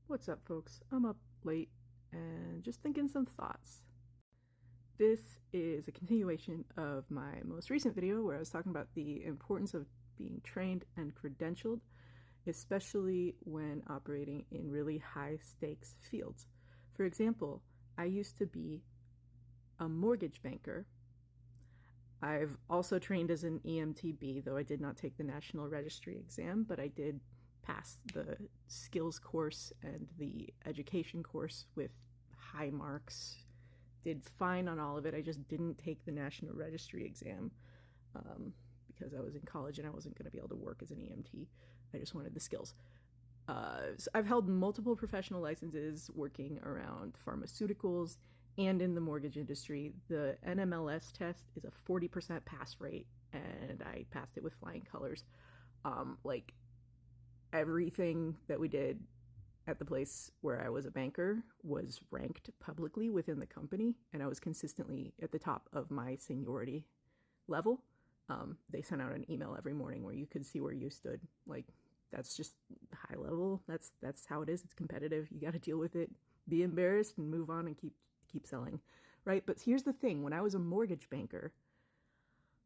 What's up, folks? I'm up late and just thinking some thoughts. This is a continuation of my most recent video where I was talking about the importance of being trained and credentialed, especially when operating in really high stakes fields. For example, I used to be a mortgage banker. I've also trained as an EMTB, though I did not take the National Registry exam, but I did pass the skills course and the education course with high marks. Did fine on all of it. I just didn't take the National Registry exam because I was in college and I wasn't going to be able to work as an EMT. I just wanted the skills. So I've held multiple professional licenses working around pharmaceuticals and in the mortgage industry. The NMLS test is a 40% pass rate, and I passed it with flying colors. Everything that we did at the place where I was a banker was ranked publicly within the company, and I was consistently at the top of my seniority level. They sent out an email every morning where you could see where you stood. That's just high level. That's how it is. It's competitive. You got to deal with it, be embarrassed, and move on and keep selling, right? But here's the thing. When I was a mortgage banker,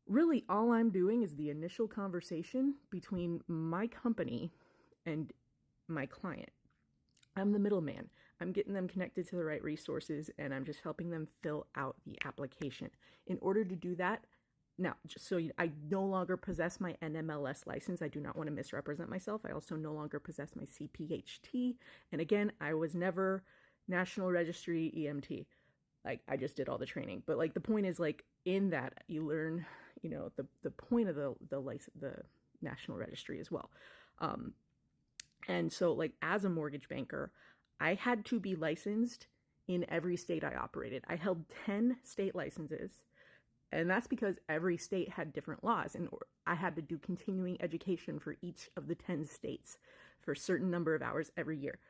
really all I'm doing is the initial conversation between my company and my client. I'm the middleman. I'm getting them connected to the right resources, and I'm just helping them fill out the application. In order to do that, now, just so I no longer possess my NMLS license. I do not want to misrepresent myself. I also no longer possess my CPHT. And again, I was never National Registry EMT. I just did all the training. But the point is, in that you learn, the point of the National Registry as well. And so as a mortgage banker, I had to be licensed in every state I operated. I held 10 state licenses, and that's because every state had different laws, and I had to do continuing education for each of the 10 states for a certain number of hours every year,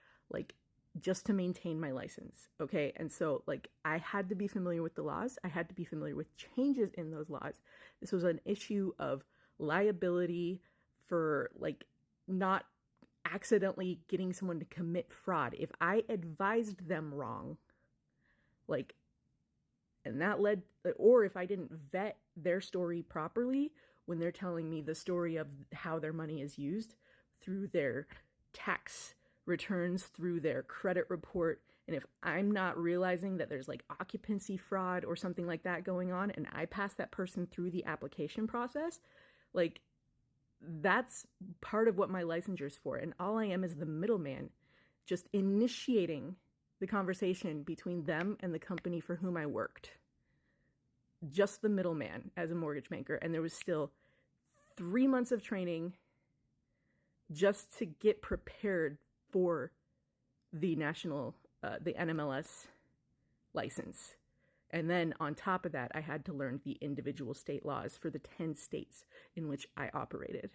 just to maintain my license. Okay. And so I had to be familiar with the laws. I had to be familiar with changes in those laws. This was an issue of liability for not accidentally getting someone to commit fraud. If I advised them wrong, and that led, or if I didn't vet their story properly when they're telling me the story of how their money is used through their tax returns, through their credit report, and if I'm not realizing that there's occupancy fraud or something like that going on, and I pass that person through the application process, that's part of what my licensure is for. And all I am is the middleman, just initiating the conversation between them and the company for whom I worked. Just the middleman as a mortgage banker. And there was still 3 months of training just to get prepared for the the NMLS license. And then on top of that, I had to learn the individual state laws for the 10 states in which I operated.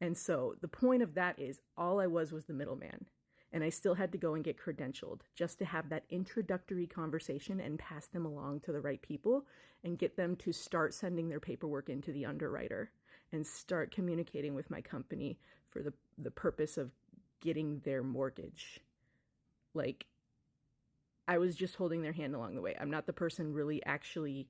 And so the point of that is all I was the middleman. And I still had to go and get credentialed just to have that introductory conversation and pass them along to the right people and get them to start sending their paperwork into the underwriter and start communicating with my company for the purpose of getting their mortgage. I was just holding their hand along the way. I'm not the person really actually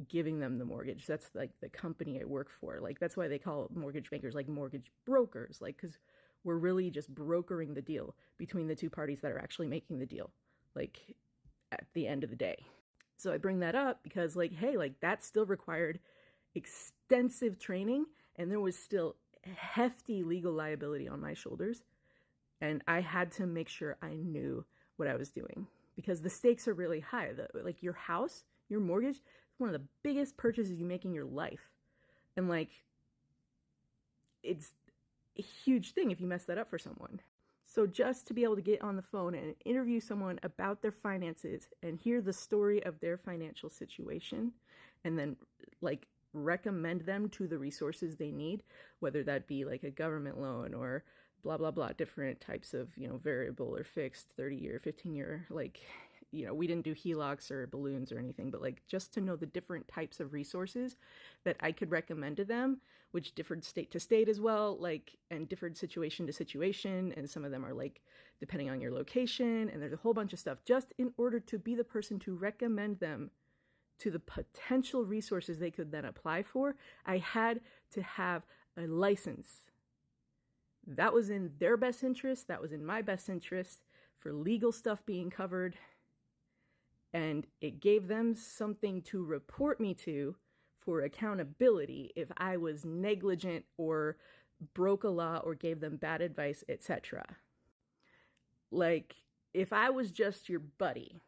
giving them the mortgage. That's the company I work for. That's why they call mortgage bankers mortgage brokers, because we're really just brokering the deal between the two parties that are actually making the deal, at the end of the day. So I bring that up because hey, that still required extensive training, and there was still hefty legal liability on my shoulders. And I had to make sure I knew what I was doing, because the stakes are really high. Your house, your mortgage, is one of the biggest purchases you make in your life. And it's a huge thing if you mess that up for someone. So just to be able to get on the phone and interview someone about their finances and hear the story of their financial situation, and then recommend them to the resources they need, whether that be a government loan or blah, blah, blah, different types of, variable or fixed 30-year, 15-year, we didn't do HELOCs or balloons or anything, but like just to know the different types of resources that I could recommend to them, which differed state to state as well, like, and differed situation to situation. And some of them are like depending on your location, and there's a whole bunch of stuff, just in order to be the person to recommend them to the potential resources they could then apply for. I had to have a license. That was in their best interest. That was in my best interest for legal stuff being covered. And it gave them something to report me to for accountability if I was negligent or broke a law or gave them bad advice, etc. Like, if I was just your buddy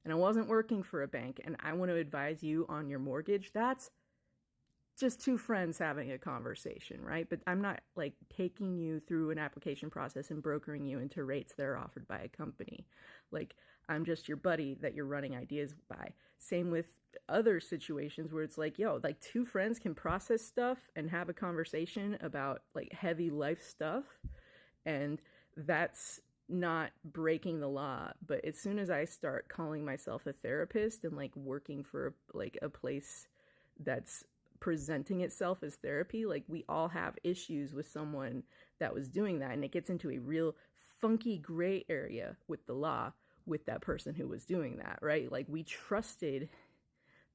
and I wasn't working for a bank and I want to advise you on your mortgage, that's just two friends having a conversation, right? But I'm not like taking you through an application process and brokering you into rates that are offered by a company. Like, I'm just your buddy that you're running ideas by. Same with other situations where it's like, like two friends can process stuff and have a conversation about like heavy life stuff. And that's not breaking the law. But as soon as I start calling myself a therapist and like working for like a place that's presenting itself as therapy, like we all have issues with someone that was doing that, and it gets into a real funky gray area with the law with that person who was doing that, right? Like, we trusted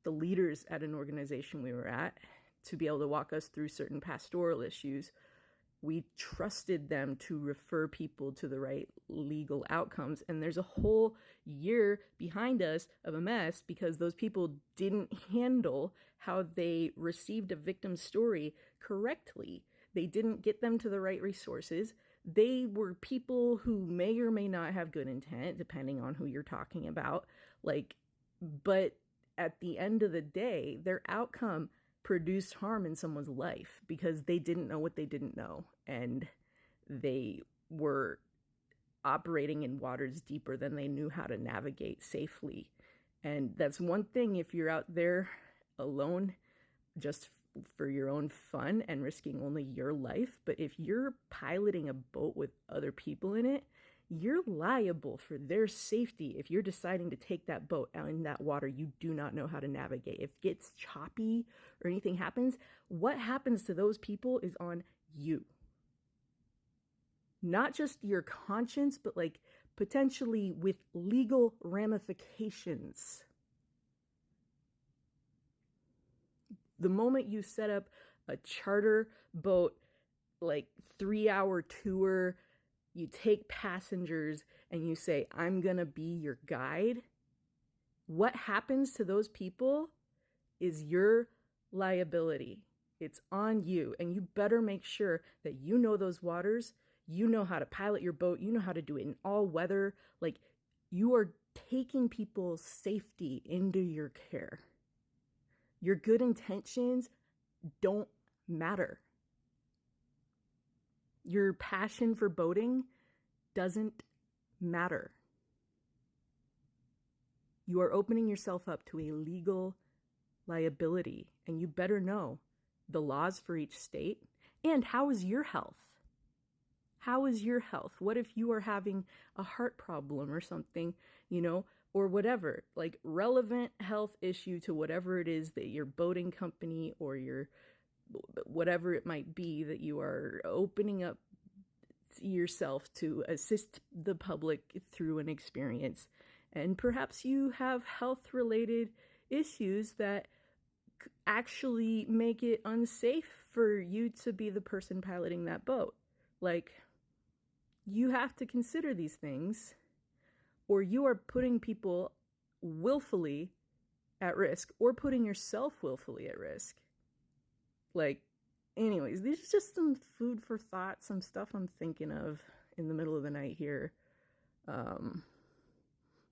the leaders at an organization we were at to be able to walk us through certain pastoral issues. We trusted them to refer people to the right legal outcomes. And there's a whole year behind us of a mess because those people didn't handle how they received a victim's story correctly. They didn't get them to the right resources. They were people who may or may not have good intent, depending on who you're talking about. But at the end of the day, their outcome produced harm in someone's life because they didn't know what they didn't know, and they were operating in waters deeper than they knew how to navigate safely. And that's one thing if you're out there alone just for your own fun and risking only your life. But if you're piloting a boat with other people in it, you're liable for their safety if you're deciding to take that boat out in that water you do not know how to navigate. If it gets choppy or anything happens, what happens to those people is on you. Not just your conscience, but like potentially with legal ramifications. The moment you set up a charter boat, like 3-hour tour, you take passengers and you say, I'm going to be your guide. What happens to those people is your liability. It's on you. And you better make sure that you know those waters. You know how to pilot your boat. You know how to do it in all weather. Like, you are taking people's safety into your care. Your good intentions don't matter. Your passion for boating doesn't matter. You are opening yourself up to a legal liability, and you better know the laws for each state. And how is your health? How is your health? What if you are having a heart problem or something, or whatever, like relevant health issue to whatever it is that your boating company or your whatever it might be that you are opening up yourself to assist the public through an experience. And perhaps you have health related issues that actually make it unsafe for you to be the person piloting that boat. Like, you have to consider these things, or you are putting people willfully at risk, or putting yourself willfully at risk. Like, anyways, these are just some food for thought, some stuff I'm thinking of in the middle of the night here.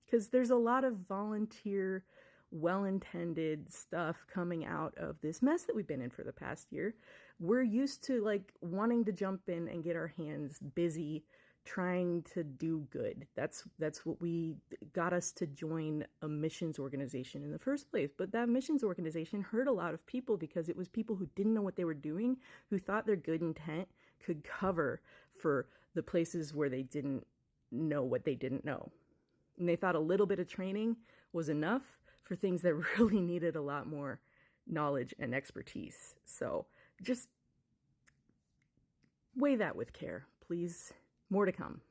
Because there's a lot of volunteer, well-intended stuff coming out of this mess that we've been in for the past year. We're used to like wanting to jump in and get our hands busy trying to do good. That's what we got us to join a missions organization in the first place. But that missions organization hurt a lot of people because it was people who didn't know what they were doing, who thought their good intent could cover for the places where they didn't know what they didn't know. And they thought a little bit of training was enough for things that really needed a lot more knowledge and expertise. So just weigh that with care, please. More to come.